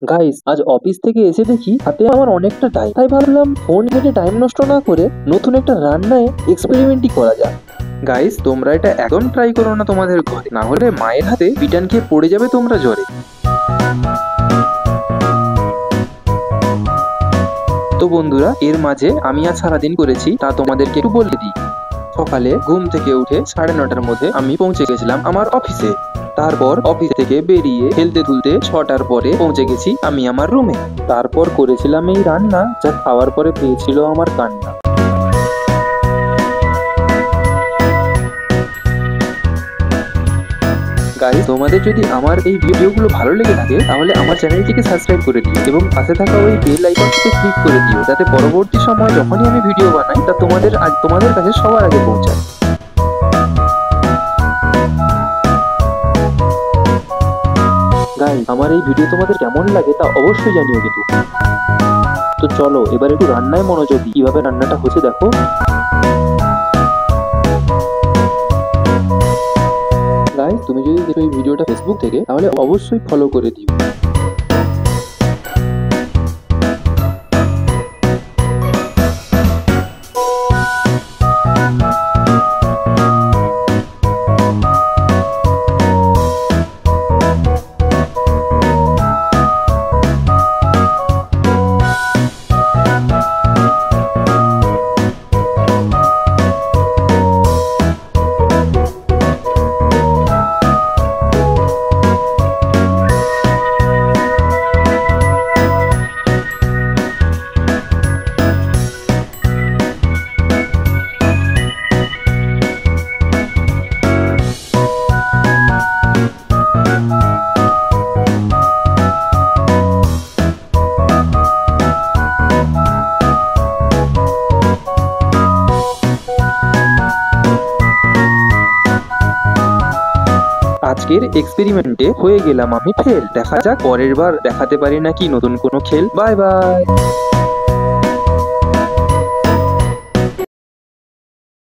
Guys, আজ office থেকে এসে দেখি হাতে আমার অনেকটা টাইম, তাই ভাবলাম ফোন ঘেটে টাইম নষ্ট না করে নতুন একটা রান্নায় এক্সপেরিমেন্টই করা যাক। গাইস, তোমরা এটা একদম ট্রাই করো না তোমাদের ঘরে, না হলে মায়ের হাতে পিটান খেয়ে পড়ে যাবে তোমরা জ্বরে। তো বন্ধুরা, এর মাঝে আমি আজ সারাদিন করেছি তা তোমাদেরকে একটু বলে দিই। সকালে ঘুম থেকে উঠে 9:30টার মধ্যে আমি পৌঁছে গেছিলাম আমার অফিসে। তারপর অফিস থেকে বেরিয়ে খেলতে তুলতে 6টার পরে পৌঁছে গেছি আমি আমার রুমে। তারপর করেছিলাম এই রান্না, যা খাওয়ার পরে পেয়েছিল আমার কান্না। গাইস, তোমাদের যদি আমার এই ভিডিওগুলো ভালো লেগে থাকে তাহলে আমার চ্যানেলটিকে সাবস্ক্রাইব করে দিও এবং পাশে থাকা ওই বেল আইকনটিতে ক্লিক করে দিও, যাতে পরবর্তী সময় যখনই আমি ভিডিও বানাই তা তোমাদের কাছে সবার আগে পৌঁছায়। গাইস, আমার এই ভিডিও তোমাদের কেমন লাগে তা অবশ্যই জানিও কিন্তু। তো চলো এবার একটু রান্নায় মনোযোগ দিই, কিভাবে রান্নাটা হচ্ছে দেখো। গাইস, তুমি যদি দেখো এই ভিডিওটা ফেসবুক থেকে তাহলে অবশ্যই ফলো করে দিও। আজকের এক্সপেরিমেন্টে হয়ে গেলাম আমি ফেল। দেখা যাক পরের বার দেখাতে পারি নাকি নতুন কোনো খেল। Bye bye.